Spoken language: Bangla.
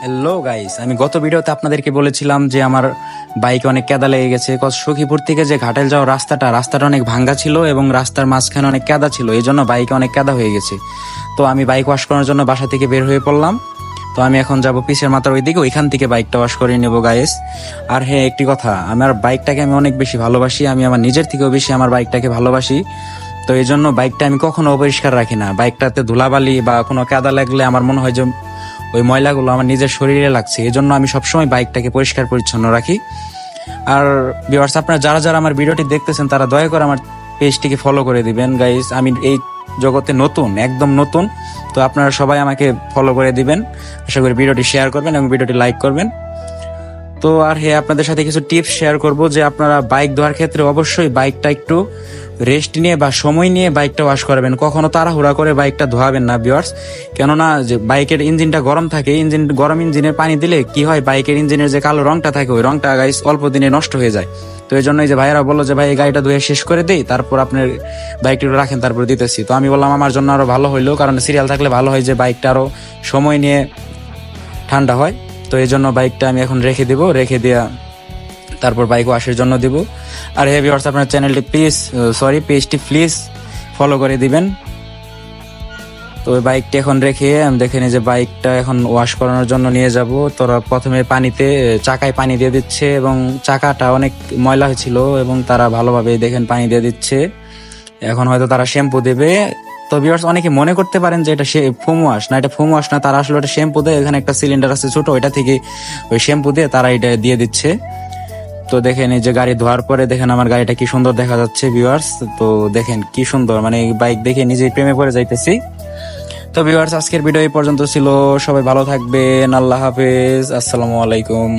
হ্যালো গাইস, আমি গত ভিডিওতে আপনাদেরকে বলেছিলাম যে আমার বাইকে অনেক কেদা লেগে গেছে। সখীপুর থেকে যে ঘাটেল যাওয়ার রাস্তাটা অনেক ভাঙ্গা ছিল এবং রাস্তার মাঝখানে অনেক কেদা ছিল, এই জন্য বাইকে অনেক কেদা হয়ে গেছে। তো আমি বাইক ওয়াশ করার জন্য বাসা থেকে বের হয়ে পড়লাম। তো আমি এখন যাব পিসের মাথার ওইদিকে, ওইখান থেকে বাইকটা ওয়াশ করে নেবো গাইস। আর হ্যাঁ, একটি কথা, আমার বাইকটাকে আমি অনেক বেশি ভালোবাসি, আমি আমার নিজের থেকেও বেশি আমার বাইকটাকে ভালোবাসি। তো এই জন্য বাইকটা আমি কখনো অপরিষ্কার রাখি না। বাইকটাতে ধুলাবালি বা কোনো কাদা লাগলে আমার মনে হয় যে ওই ময়লাগুলো আমার নিজের শরীরে লাগছে, এই জন্য আমি সবসময় বাইকটাকে পরিষ্কার পরিচ্ছন্ন রাখি। আর ভিউয়ার্স, আপনারা যারা যারা আমার ভিডিওটি দেখতেছেন তারা দয়া করে আমার পেজটিকে ফলো করে দিবেন গাইস। আমি এই জগতে নতুন, একদম নতুন। তো আপনারা সবাই আমাকে ফলো করে দিবেন। আশা করি ভিডিওটি শেয়ার করবেন এবং ভিডিওটি লাইক করবেন। তো আর হ্যাঁ, আপনাদের সাথে কিছু টিপস শেয়ার করব যে আপনারা বাইক ধোয়ার ক্ষেত্রে অবশ্যই বাইকটা একটু রেস্ট নিয়ে বা সময় নিয়ে বাইকটা ওয়াশ করবেন। কখনো তাড়াহুড়া করে বাইকটা ধোয়াবেন না ভিউয়ার্স, কেননা যে বাইকের ইঞ্জিনটা গরম থাকে, গরম ইঞ্জিনে পানি দিলে কি হয়, বাইকের ইঞ্জিনের যে কালো রংটা থাকে ওই রংটা গাইস অল্প দিনে নষ্ট হয়ে যায়। তো এই জন্যই যে ভাইয়েরা বললো যে ভাই এই গাড়িটা ধুয়ে শেষ করে দেই, তারপর আপনার বাইকটি রাখেন, তারপর দিতেছি। তো আমি বললাম আমার জন্য আরো ভালো হইলো, কারণ সিরিয়াল থাকলে ভালো হয় যে বাইকটা আরো সময় নিয়ে ঠান্ডা হয়। তো এই জন্য বাইকটা আমি এখন রেখে দিয়া তারপর বাইক ওয়াশের জন্য দিব। আর হে ভিউয়ার্স, আপনার চ্যানেলটি পেজটি প্লিজ ফলো করে দিবেন। তো ওই বাইকটি এখন রেখে আমি দেখে নিই যে বাইকটা এখন ওয়াশ করানোর জন্য নিয়ে যাব। তোরা প্রথমে চাকায় পানি দিয়ে দিচ্ছে এবং চাকাটা অনেক ময়লা হয়েছিল এবং তারা ভালোভাবে দেখেন পানি দিয়ে দিচ্ছে। এখন হয়তো তারা শ্যাম্পু দেবে। তো ভিউয়ার্স, অনেকে মনে করতে পারেন যে এটা ফোম ওয়াশ না, এটা ফোম ওয়াশ না, তারা আসলে এটা শ্যাম্পু দেয়। এখানে একটা সিলিন্ডার আছে ছোট, ওইটা থেকে ওই শ্যাম্পু দিয়ে তারা এটা দিয়ে দিচ্ছে। তো দেখেন এই যে গাড়ি ধোয়ার পরে দেখেন আমার গাড়িটা কি সুন্দর দেখা যাচ্ছে ভিউয়ার্স। তো দেখেন কি সুন্দর, মানে বাইক দেখে নিজেই প্রেমে পড়ে যাইতেছি। তো ভিউয়ার্স, আজকের ভিডিও এই পর্যন্ত ছিল। সবাই ভালো থাকবেন, আল্লাহ হাফেজ, আসসালামু আলাইকুম।